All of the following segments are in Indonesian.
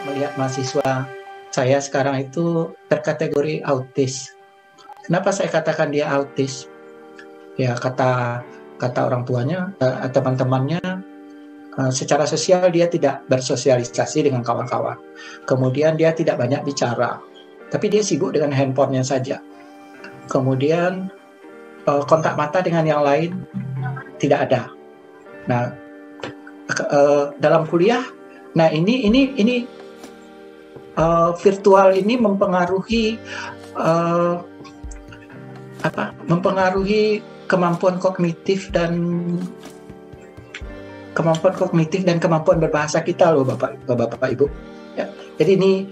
melihat mahasiswa saya sekarang itu terkategori autis. Kenapa saya katakan dia autis? Ya kata orang tuanya, teman-temannya, secara sosial dia tidak bersosialisasi dengan kawan-kawan. Kemudian dia tidak banyak bicara, tapi dia sibuk dengan handphonenya saja. Kemudian kontak mata dengan yang lain tidak ada. Nah, dalam kuliah, nah ini virtual ini mempengaruhi mempengaruhi kemampuan kognitif dan kemampuan berbahasa kita loh, Bapak Ibu. Ya. Jadi ini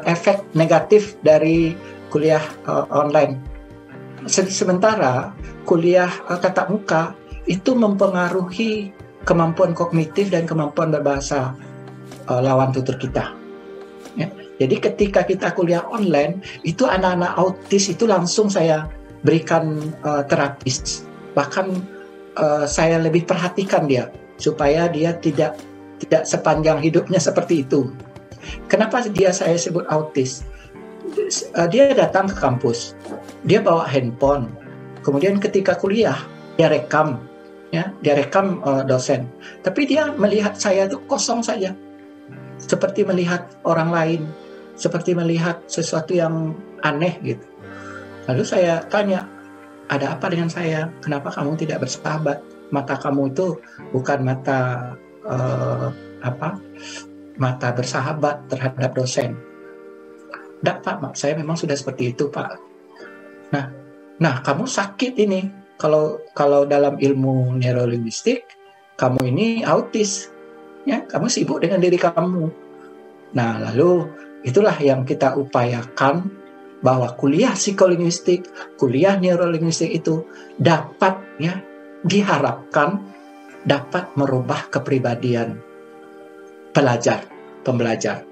efek negatif dari kuliah online. Sementara kuliah tatap muka itu mempengaruhi kemampuan kognitif dan kemampuan berbahasa lawan tutur kita. Ya. Jadi ketika kita kuliah online, itu anak-anak autis itu langsung saya berikan terapis. Bahkan saya lebih perhatikan dia supaya dia tidak sepanjang hidupnya seperti itu. Kenapa saya sebut autis? Dia datang ke kampus, dia bawa handphone, kemudian ketika kuliah dia rekam, dosen. Tapi dia melihat saya itu kosong saja, seperti melihat orang lain, seperti melihat sesuatu yang aneh gitu. Lalu saya tanya, ada apa dengan saya? Kenapa kamu tidak bersahabat? Mata kamu itu bukan mata mata bersahabat terhadap dosen. Tidak Pak, saya memang sudah seperti itu Pak. Nah kamu sakit ini. Kalau dalam ilmu neurolinguistik, kamu ini autis, ya, kamu sibuk dengan diri kamu. Nah lalu itulah yang kita upayakan, bahwa kuliah psikolinguistik, kuliah neurolinguistik itu dapat, ya, diharapkan dapat merubah kepribadian pembelajar.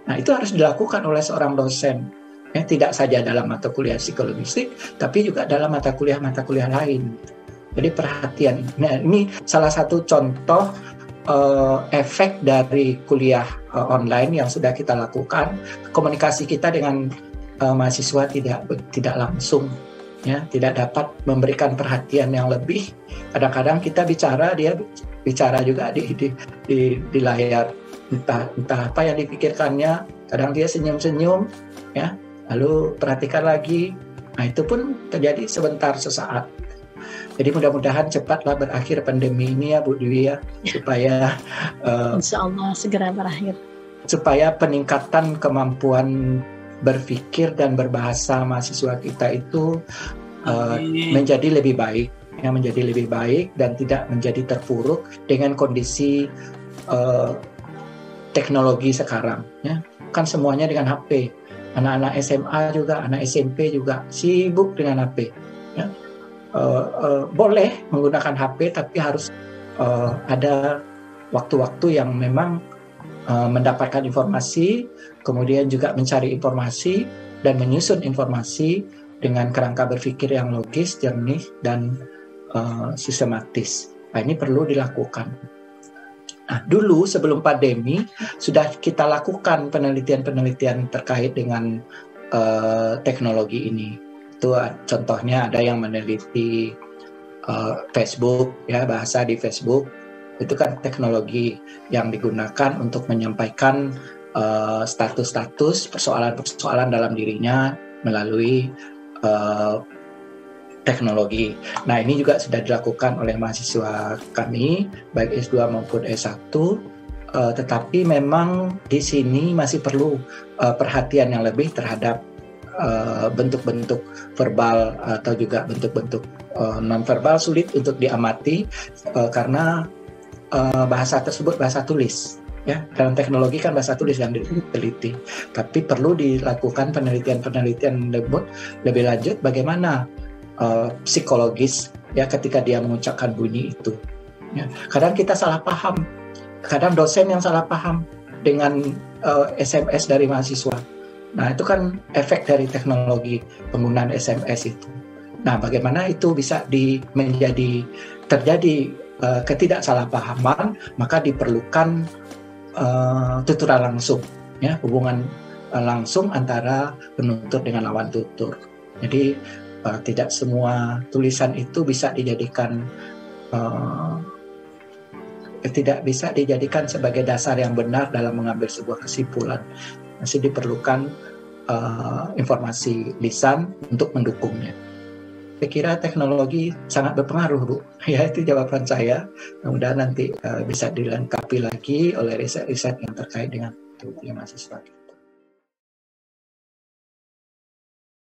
Nah, itu harus dilakukan oleh seorang dosen. Ya, tidak saja dalam mata kuliah psikolinguistik, tapi juga dalam mata kuliah lain. Jadi perhatian. Nah, ini salah satu contoh efek dari kuliah online yang sudah kita lakukan. Komunikasi kita dengan mahasiswa tidak langsung, ya, tidak dapat memberikan perhatian yang lebih. Kadang-kadang kita bicara, dia bicara juga di layar, entah apa yang dipikirkannya. Kadang dia senyum-senyum, ya, lalu perhatikan lagi. Nah, itu pun terjadi sesaat. Jadi mudah-mudahan cepatlah berakhir pandemi ini ya Bu Dwi ya, supaya Insya Allah segera berakhir. Supaya peningkatan kemampuan berpikir dan berbahasa mahasiswa kita itu menjadi lebih baik dan tidak menjadi terpuruk dengan kondisi teknologi sekarang, ya. Kan semuanya dengan HP. Anak-anak SMA juga, anak SMP juga sibuk dengan HP, ya. Boleh menggunakan HP, tapi harus ada waktu-waktu yang memang mendapatkan informasi, kemudian juga mencari informasi dan menyusun informasi dengan kerangka berpikir yang logis, jernih, dan sistematis. Nah, ini perlu dilakukan. Nah, dulu sebelum pandemi sudah kita lakukan penelitian-penelitian terkait dengan teknologi ini. Itu contohnya ada yang meneliti Facebook, ya, bahasa di Facebook. Itu kan teknologi yang digunakan untuk menyampaikan status-status persoalan-persoalan dalam dirinya melalui teknologi. Nah, ini juga sudah dilakukan oleh mahasiswa kami, baik S2 maupun S1, tetapi memang di sini masih perlu perhatian yang lebih terhadap bentuk-bentuk verbal atau juga bentuk-bentuk non-verbal sulit untuk diamati karena bahasa tersebut bahasa tulis. Ya, dalam teknologi kan bahasa tulis yang diteliti, tapi perlu dilakukan penelitian lebih lanjut bagaimana psikologis, ya, ketika dia mengucapkan bunyi itu. Ya, kadang kita salah paham, kadang dosen yang salah paham dengan SMS dari mahasiswa. Nah, itu kan efek dari teknologi penggunaan SMS itu. Nah, bagaimana itu bisa terjadi ketidaksalahpahaman, maka diperlukan tutoran langsung, ya, hubungan langsung antara penutur dengan lawan tutur. Jadi tidak semua tulisan itu bisa dijadikan tidak bisa dijadikan sebagai dasar yang benar dalam mengambil sebuah kesimpulan. Masih diperlukan informasi lisan untuk mendukungnya. Saya kira teknologi sangat berpengaruh, Bu. Ya, itu jawaban saya. Mudah-mudahan nanti bisa dilengkapi lagi oleh riset-riset yang terkait dengan itu. Terima kasih.